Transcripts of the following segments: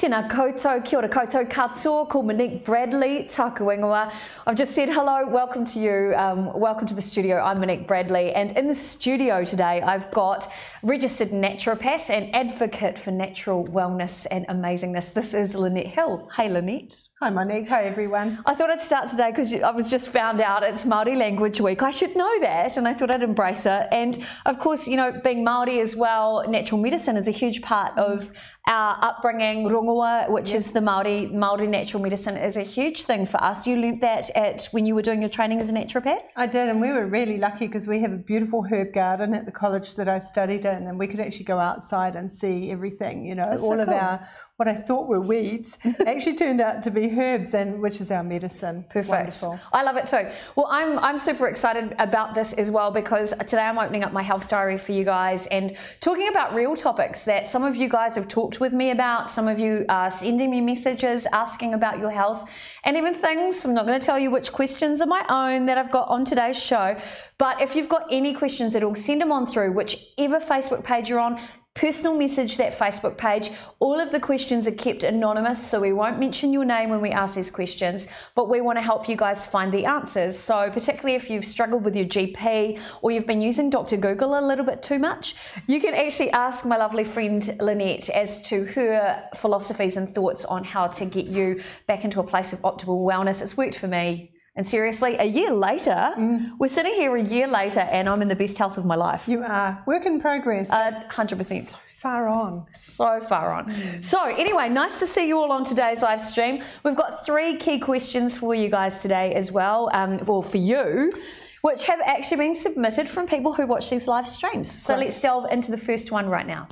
Tēnā koutou, kia ora koutou katoa, ko Monique Bradley, taku ingoa. I've just said hello, welcome to you, welcome to the studio. I'm Monique Bradley, and in the studio today I've got registered naturopath and advocate for natural wellness and amazingness. This is Lynette Hill. Hey Lynette. Hi Monique, hi everyone. I thought I'd start today because I was just found out it's Māori Language Week. I should know that, and I thought I'd embrace it. And of course, you know, being Māori as well, natural medicine is a huge part of our upbringing. Rongoa, which is the Māori natural medicine, is a huge thing for us. You learnt that when you were doing your training as a naturopath? I did, and we were really lucky because we have a beautiful herb garden at the college that I studied in, and we could actually go outside and see everything, you know. That's all so of cool. our, what I thought were weeds, actually turned out to be herbs, and which is our medicine. Perfect. It's wonderful. I love it too. Well, I'm super excited about this as well because today I'm opening up my health diary for you guys and talking about real topics that some of you guys have talked with me about. Some of you are sending me messages asking about your health and even things. I'm not going to tell you which questions are my own that I've got on today's show, but if you've got any questions at all, send them on through whichever Facebook page you're on. Personal message that Facebook page. All of the questions are kept anonymous, so we won't mention your name when we ask these questions, but we want to help you guys find the answers. So particularly if you've struggled with your GP or you've been using Dr. Google a little bit too much, you can actually ask my lovely friend Lynette as to her philosophies and thoughts on how to get you back into a place of optimal wellness. It's worked for me. And seriously, a year later, we're sitting here a year later and I'm in the best health of my life. You are. Work in progress. 100%. So far on. So far on. So anyway, nice to see you all on today's live stream. We've got 3 key questions for you guys today as well, well for you, which have actually been submitted from people who watch these live streams. So let's delve into the first one right now.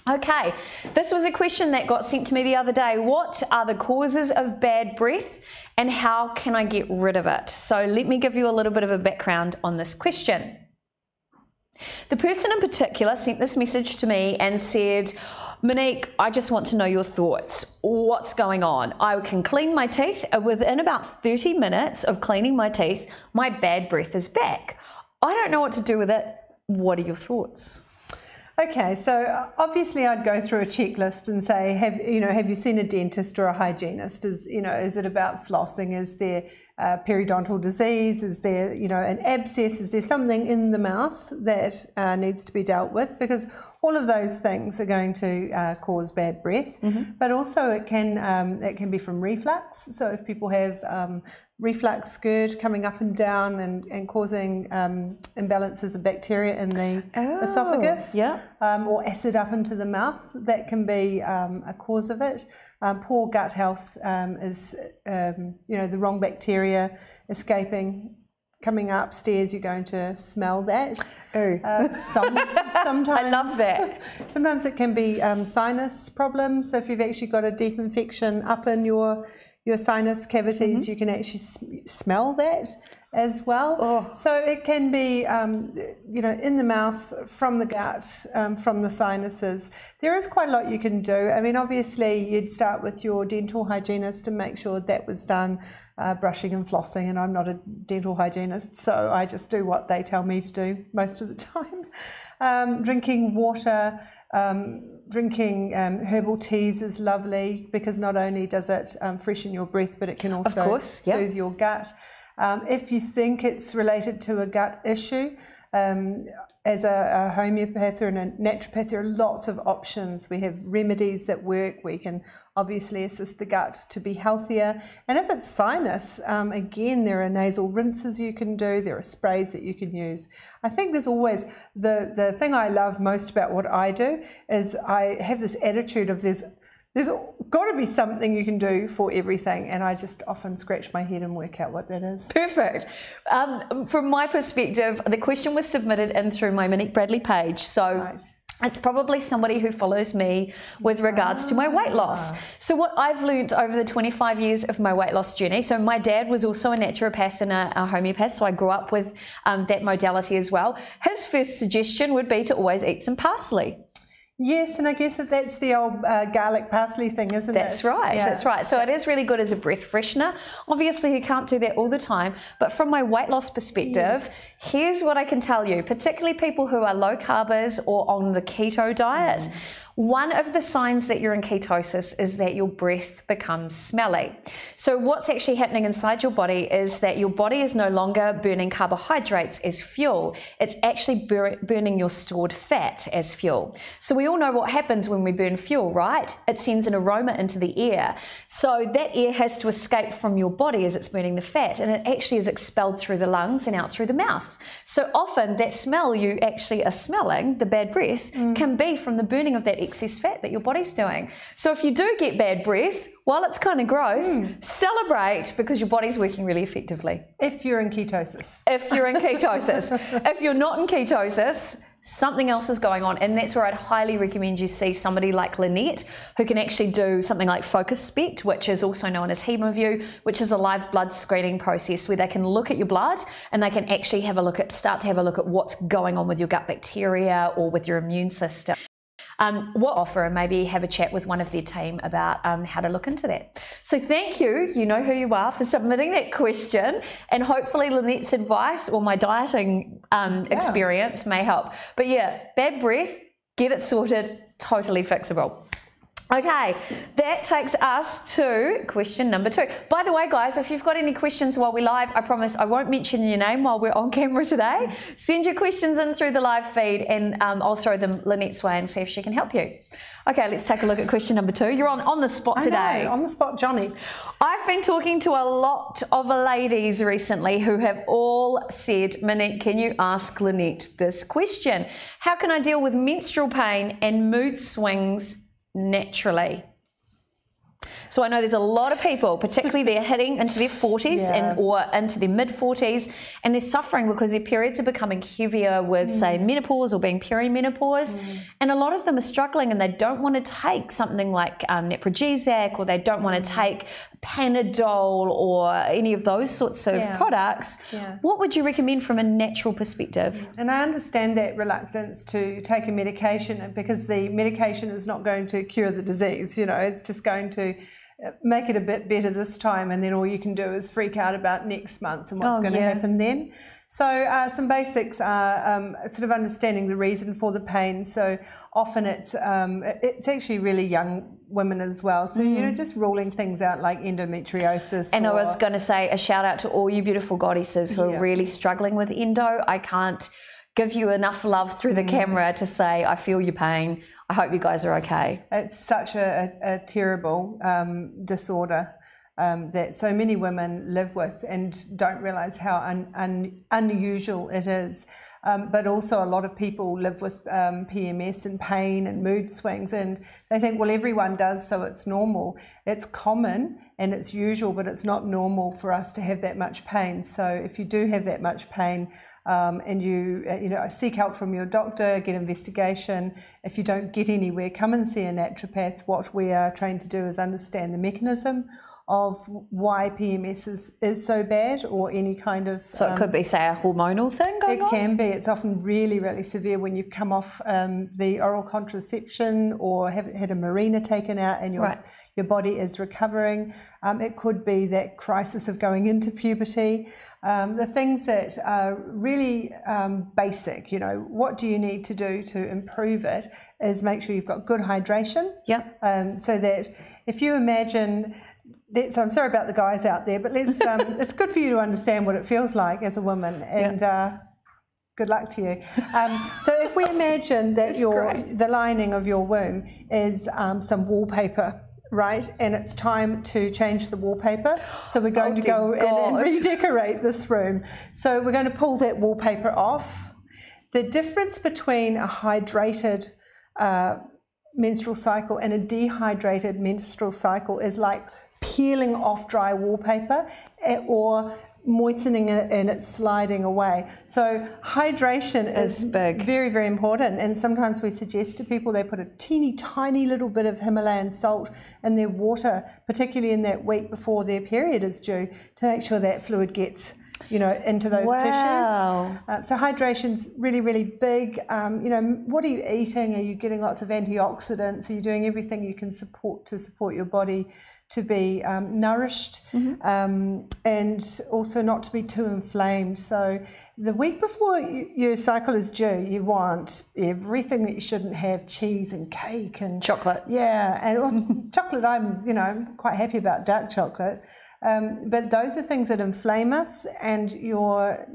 Okay, this was a question that got sent to me the other day. What are the causes of bad breath and how can I get rid of it? So let me give you a little bit of a background on this question. The person in particular sent this message to me and said, Monique, I just want to know your thoughts. What's going on? I can clean my teeth. Within about 30 minutes of cleaning my teeth, my bad breath is back. I don't know what to do with it. What are your thoughts? Okay, so obviously I'd go through a checklist and say, have you seen a dentist or a hygienist? Is it about flossing? Is there periodontal disease? Is there, an abscess? Is there something in the mouth that needs to be dealt with? Because all of those things are going to cause bad breath, but also it can be from reflux. So if people have reflux GERD coming up and down and causing imbalances of bacteria in the esophagus, or acid up into the mouth, that can be a cause of it. Poor gut health is, the wrong bacteria escaping, coming upstairs, you're going to smell that. Sometimes I love that. Sometimes it can be sinus problems. So if you've actually got a deep infection up in your sinus cavities, you can actually smell that as well. So it can be, in the mouth, from the gut, from the sinuses. There is quite a lot you can do. I mean, obviously, you'd start with your dental hygienist to make sure that was done, brushing and flossing, and I'm not a dental hygienist, so I just do what they tell me to do most of the time. Drinking water, drinking herbal teas is lovely because not only does it freshen your breath, but it can also soothe your gut. If you think it's related to a gut issue, as a homeopath or a naturopath, there are lots of options. We have remedies that work. We can obviously assist the gut to be healthier. And if it's sinus, again, there are nasal rinses you can do. There are sprays that you can use. I think there's always, the thing I love most about what I do is I have this attitude of there's got to be something you can do for everything, and I just often scratch my head and work out what that is. Perfect. From my perspective, the question was submitted in through my Monique Bradley page, so it's probably somebody who follows me with regards to my weight loss. So what I've learned over the 25 years of my weight loss journey, so my dad was also a naturopath and a homeopath, so I grew up with that modality as well. His first suggestion would be to always eat some parsley. Yes, and I guess that's the old garlic parsley thing, isn't it? That's right, that's right. So it is really good as a breath freshener. Obviously, you can't do that all the time, but from my weight loss perspective, here's what I can tell you, particularly people who are low carbers or on the keto diet. One of the signs that you're in ketosis is that your breath becomes smelly. So what's actually happening inside your body is that your body is no longer burning carbohydrates as fuel. It's actually burning your stored fat as fuel. So we all know what happens when we burn fuel, right? It sends an aroma into the air. So that air has to escape from your body as it's burning the fat, and it actually is expelled through the lungs and out through the mouth. So often that smell you actually are smelling, the bad breath, can be from the burning of that excess fat that your body's doing. So if you do get bad breath, while it's kind of gross, celebrate, because your body's working really effectively. If you're in ketosis. If you're in ketosis. If you're not in ketosis, something else is going on, and that's where I'd highly recommend you see somebody like Lynette, who can actually do something like Focus Spect, which is also known as HemoView, which is a live blood screening process where they can look at your blood and they can actually start to have a look at what's going on with your gut bacteria or with your immune system. What offer, and maybe have a chat with one of their team about how to look into that. So thank you, you know who you are, for submitting that question, and hopefully Lynette's advice or my dieting experience may help. But yeah, bad breath, get it sorted, totally fixable. Okay, that takes us to question number 2. By the way, guys, if you've got any questions while we're live, I promise I won't mention your name while we're on camera today. Send your questions in through the live feed, and I'll throw them Lynette's way and see if she can help you. Okay, let's take a look at question number 2. You're on the spot today. I know, on the spot, Johnny. I've been talking to a lot of ladies recently who have all said, Monique, can you ask Lynette this question? How can I deal with menstrual pain and mood swings naturally? So I know there's a lot of people, particularly they're hitting into their 40s or into their mid-40s, and they're suffering because their periods are becoming heavier with, say, menopause or being perimenopause. And a lot of them are struggling, and they don't want to take something like Neprogesic, or they don't want to take Panadol or any of those sorts of products. What would you recommend from a natural perspective? And I understand that reluctance to take a medication, because the medication is not going to cure the disease, you know, it's just going to make it a bit better this time, and then all you can do is freak out about next month and what's going to happen then. So some basics are sort of understanding the reason for the pain. So often it's actually really young women as well. So, you know, just ruling things out like endometriosis. And I was going to say a shout out to all you beautiful goddesses who are really struggling with endo. I can't give you enough love through the camera to say I feel your pain. I hope you guys are okay. It's such a terrible disorder that so many women live with and don't realise how unusual it is. But also a lot of people live with PMS and pain and mood swings, and they think, well, everyone does, so it's normal. It's common and it's usual, but it's not normal for us to have that much pain. So if you do have that much pain, and you know, seek help from your doctor, get investigation. If you don't get anywhere, come and see a naturopath. What we are trained to do is understand the mechanism of why PMS is so bad, or any kind of... So it could be, say, a hormonal thing going on? It can be. It's often really, really severe when you've come off the oral contraception or have had a Mirena taken out and your body is recovering. It could be that crisis of going into puberty. The things that are really basic, you know, what do you need to do to improve it, is make sure you've got good hydration. So that if you imagine... So I'm sorry about the guys out there, but let's, it's good for you to understand what it feels like as a woman, and good luck to you. So if we imagine that the lining of your womb is some wallpaper, right, and it's time to change the wallpaper, so we're going to go in and redecorate this room. So we're going to pull that wallpaper off. The difference between a hydrated menstrual cycle and a dehydrated menstrual cycle is like peeling off dry wallpaper or moistening it and it's sliding away. So hydration is big. Very, very important, and sometimes we suggest to people they put a teeny tiny little bit of Himalayan salt in their water, particularly in that week before their period is due, to make sure that fluid gets into those tissues. So hydration's really, really big. What are you eating? Are you getting lots of antioxidants? Are you doing everything you can support your body to be nourished, and also not to be too inflamed? So the week before your cycle is due, you want everything that you shouldn't have: cheese and cake and chocolate. Yeah, and chocolate. I'm quite happy about dark chocolate. But those are things that inflame us, and your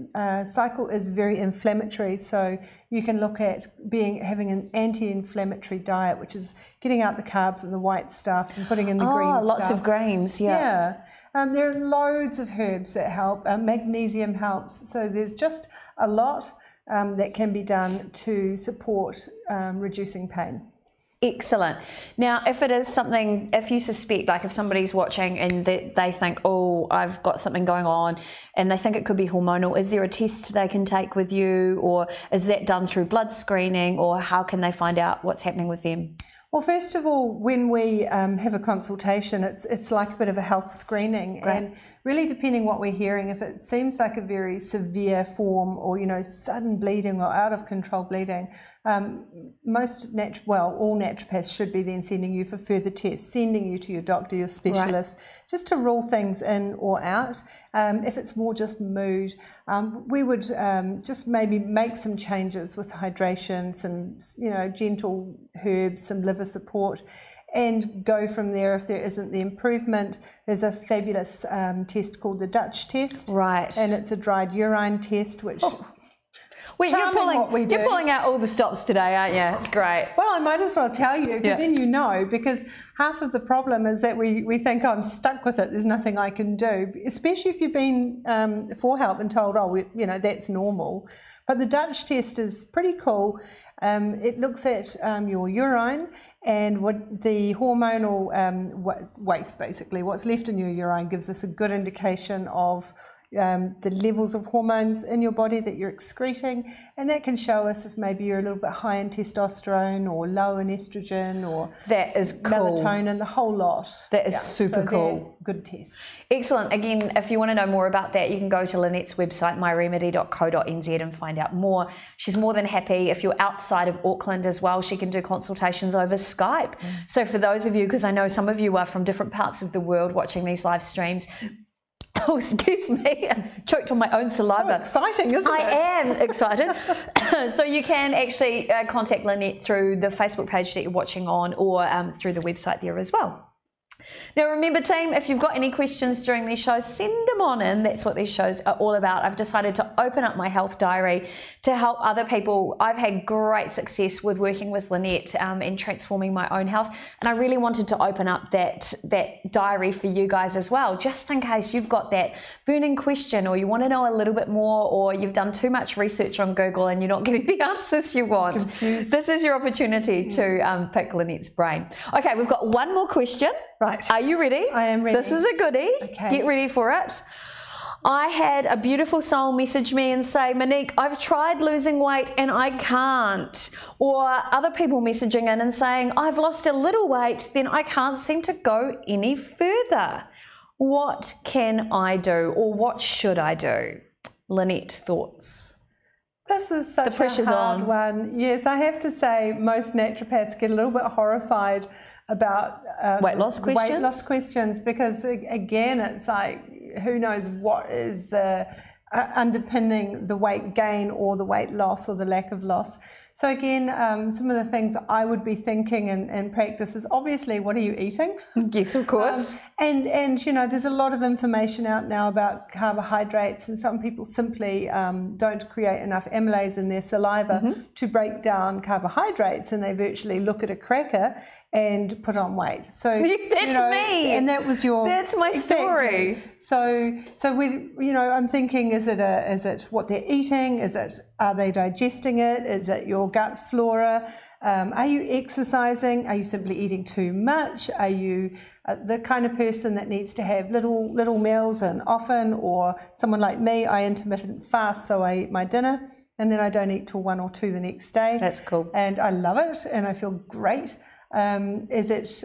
cycle is very inflammatory. So you can look at having an anti-inflammatory diet, which is getting out the carbs and the white stuff and putting in the green stuff. Lots of grains, yeah. There are loads of herbs that help. Magnesium helps. So there's just a lot that can be done to support reducing pain. Excellent. Now, if it is something, if you suspect, like if somebody's watching and they think, oh, I've got something going on, and they think it could be hormonal, is there a test they can take with you, or is that done through blood screening, or how can they find out what's happening with them? Well, first of all, when we have a consultation, it's like a bit of a health screening. Right. And really depending what we're hearing, if it seems like a very severe form or, sudden bleeding or out of control bleeding, all naturopaths should be then sending you for further tests, sending you to your doctor, your specialist, just to rule things in or out. If it's more just mood, we would just maybe make some changes with hydration, some, gentle herbs, some liver support, and go from there. If there isn't the improvement, there's a fabulous test called the Dutch test. Right. And it's a dried urine test, which... Well, you're pulling out all the stops today, aren't you? It's great. Well, I might as well tell you, because then because half of the problem is that we think, I'm stuck with it, there's nothing I can do, especially if you've been for help and told, that's normal. But the Dutch test is pretty cool. It looks at your urine and what the hormonal waste, basically, what's left in your urine, gives us a good indication of the levels of hormones in your body that you're excreting, and that can show us if maybe you're a little bit high in testosterone or low in estrogen or that is cool. melatonin, the whole lot. That is super cool. Good tests. Excellent. Again, if you want to know more about that, you can go to Lynette's website, myremedy.co.nz, and find out more. She's more than happy. If you're outside of Auckland as well, she can do consultations over Skype. So for those of you, because I know some of you are from different parts of the world watching these live streams, oh, excuse me, choked on my own saliva. So exciting, isn't it? I am excited. So you can actually contact Lynette through the Facebook page that you're watching on, or through the website there as well. Now remember, team, if you've got any questions during these shows, send them on in. That's what these shows are all about. I've decided to open up my health diary to help other people. I've had great success with working with Lynette and transforming my own health, and I really wanted to open up that diary for you guys as well, just in case you've got that burning question, or you want to know a little bit more, or you've done too much research on Google and you're not getting the answers you want. Confused. This is your opportunity to pick Lynette's brain. Okay, we've got one more question. Right. Are you ready? I am ready. This is a goodie. Okay. Get ready for it. I had a beautiful soul message me and say, Monique, I've tried losing weight and I can't. Or other people messaging in and saying, I've lost a little weight, then I can't seem to go any further. What can I do, or what should I do? Lynette, thoughts? This is such a hard one. Yes, I have to say most naturopaths get a little bit horrified about weight loss questions, because again, it's like, who knows what is the underpinning the weight gain or the weight loss or the lack of loss. So again, some of the things I would be thinking and practice is obviously, what are you eating? Yes, of course. And there's a lot of information out now about carbohydrates, and some people simply don't create enough amylase in their saliva to break down carbohydrates, and they virtually look at a cracker and put on weight. So that's me. And that was your. That's my story. So we, I'm thinking, is it what they're eating? Are they digesting it? Is it your gut flora? Are you exercising? Are you simply eating too much? Are you the kind of person that needs to have little meals and often, or someone like me, I intermittent fast, so I eat my dinner and then I don't eat till 1 or 2 the next day. That's cool. And I love it and I feel great. Is it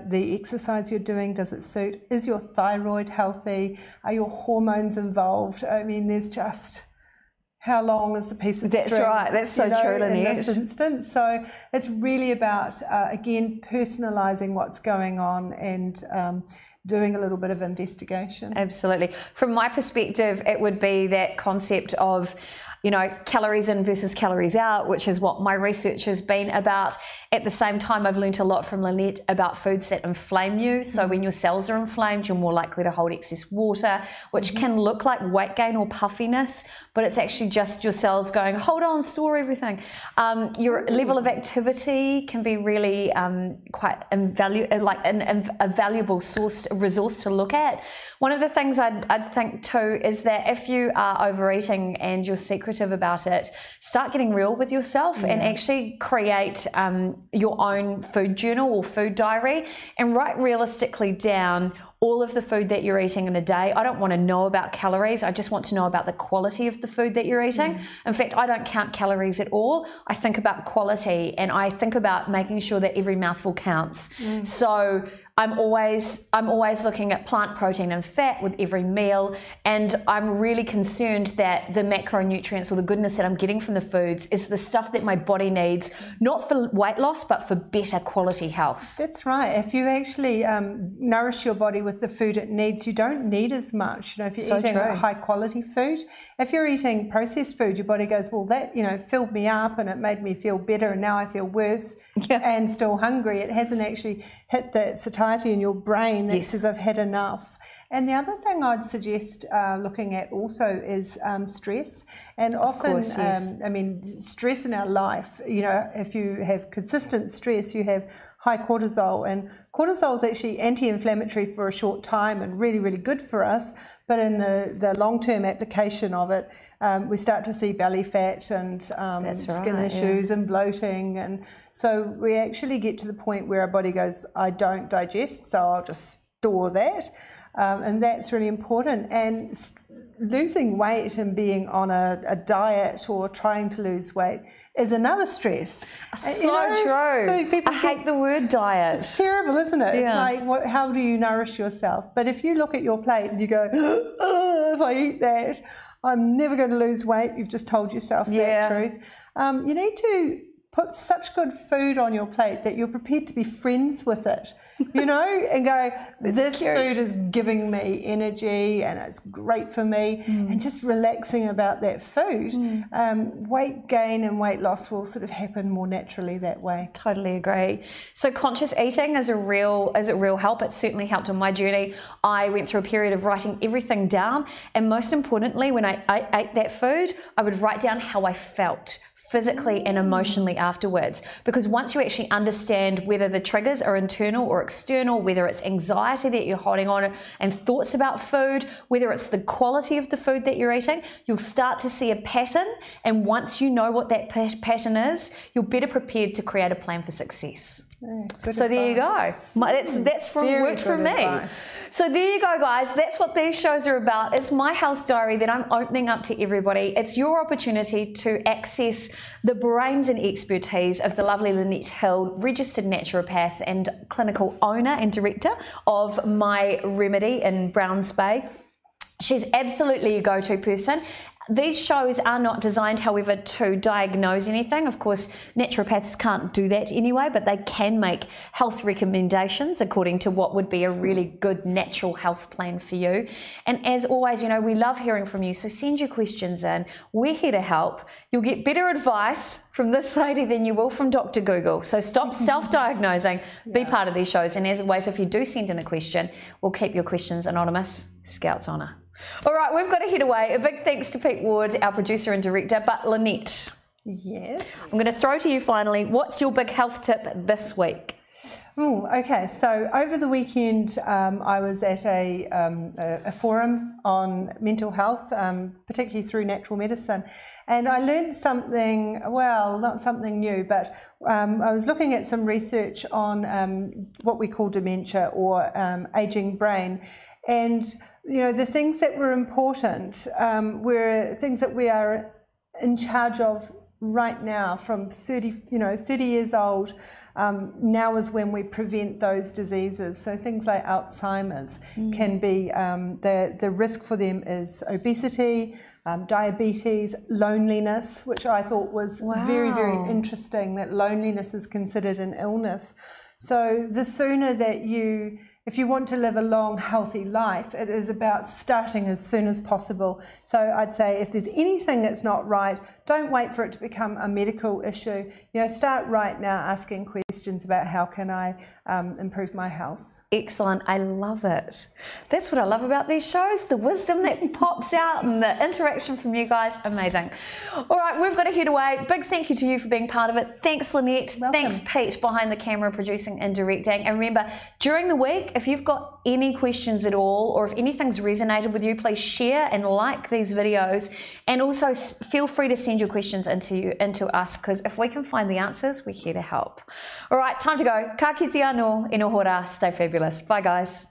the exercise you're doing? Does it suit? Is your thyroid healthy? Are your hormones involved? I mean, there's just... how long is the piece of string? That's right. That's so true, Lynette. In this instance. So it's really about, again, personalising what's going on and doing a little bit of investigation. Absolutely. From my perspective, it would be that concept of, you know, calories in versus calories out, which is what my research has been about. At the same time, I've learnt a lot from Lynette about foods that inflame you. So when your cells are inflamed, you're more likely to hold excess water, which can look like weight gain or puffiness, but it's actually just your cells going, hold on, store everything. Your level of activity can be really quite a valuable resource to look at. One of the things I'd think too is that if you are overeating and you're secretive about it, start getting real with yourself and actually create your own food journal or food diary and write realistically down all of the food that you're eating in a day. I don't want to know about calories. I just want to know about the quality of the food that you're eating. In fact, I don't count calories at all. I think about quality and I think about making sure that every mouthful counts. So I'm always looking at plant protein and fat with every meal, and I'm really concerned that the macronutrients or the goodness that I'm getting from the foods is the stuff that my body needs, not for weight loss, but for better quality health. That's right. If you actually nourish your body with the food it needs, you don't need as much. You know, if you're eating high quality food, if you're eating processed food, your body goes, well, that, you know, filled me up and it made me feel better, and now I feel worse and still hungry. It hasn't actually hit the satiety in your brain that says I've had enough. And the other thing I'd suggest looking at also is stress. And often, I mean, stress in our life, you know, if you have consistent stress, you have high cortisol. And cortisol is actually anti-inflammatory for a short time and really, really good for us. But in the long-term application of it, we start to see belly fat and skin issues and bloating. And so we actually get to the point where our body goes, I don't digest, so I'll just store that. And that's really important. And losing weight and being on a diet or trying to lose weight is another stress. So true. So people hate the word diet. It's terrible, isn't it? Yeah. It's like, how do you nourish yourself? But if you look at your plate and you go, oh, if I eat that, I'm never going to lose weight. You've just told yourself that truth. You need to put such good food on your plate that you're prepared to be friends with it, you know, and go, this food is giving me energy and it's great for me, and just relaxing about that food. Weight gain and weight loss will sort of happen more naturally that way. Totally agree. So conscious eating is a real help. It certainly helped on my journey. I went through a period of writing everything down, and most importantly, when I ate that food, I would write down how I felt physically and emotionally afterwards, because once you actually understand whether the triggers are internal or external, whether it's anxiety that you're holding on and thoughts about food, whether it's the quality of the food that you're eating, you'll start to see a pattern, and once you know what that pattern is, you're better prepared to create a plan for success. So there you go. That's worked for me. So there you go, guys. That's what these shows are about. It's my health diary that I'm opening up to everybody. It's your opportunity to access the brains and expertise of the lovely Lynette Hill, registered naturopath and clinical owner and director of My Remedy in Browns Bay. She's absolutely a go-to person. These shows are not designed, however, to diagnose anything. Of course, naturopaths can't do that anyway, but they can make health recommendations according to what would be a really good natural health plan for you. And as always, you know, we love hearing from you, so send your questions in. We're here to help. You'll get better advice from this lady than you will from Dr. Google. So stop self-diagnosing, be part of these shows. And as always, if you do send in a question, we'll keep your questions anonymous. Scout's honour. All right, we've got to head away. A big thanks to Pete Ward, our producer and director. But Lynette, yes, I'm going to throw to you finally. What's your big health tip this week? Oh, okay. So over the weekend, I was at a forum on mental health, particularly through natural medicine, and I learned something. Well, not something new, but I was looking at some research on what we call dementia or aging brain, and you know, the things that were important were things that we are in charge of right now from 30 years old now is when we prevent those diseases. So things like Alzheimer's can be, the risk for them is obesity, diabetes, loneliness, which I thought was very, very interesting, that loneliness is considered an illness. So the sooner that if you want to live a long, healthy life, it is about starting as soon as possible. So I'd say if there's anything that's not right, don't wait for it to become a medical issue. You know, start right now asking questions about how can I improve my health. Excellent. I love it. That's what I love about these shows, the wisdom that pops out and the interaction from you guys. Amazing. All right, we've got to head away. Big thank you to you for being part of it. Thanks, Lynette. Welcome. Thanks, Pete, behind the camera, producing and directing. And remember, during the week, if you've got any questions at all, or if anything's resonated with you, please share and like these videos. And also feel free to send your questions into us, because if we can find the answers, we're here to help. All right, time to go. Ka kite anō e noho rā. Stay fabulous. Bye, guys.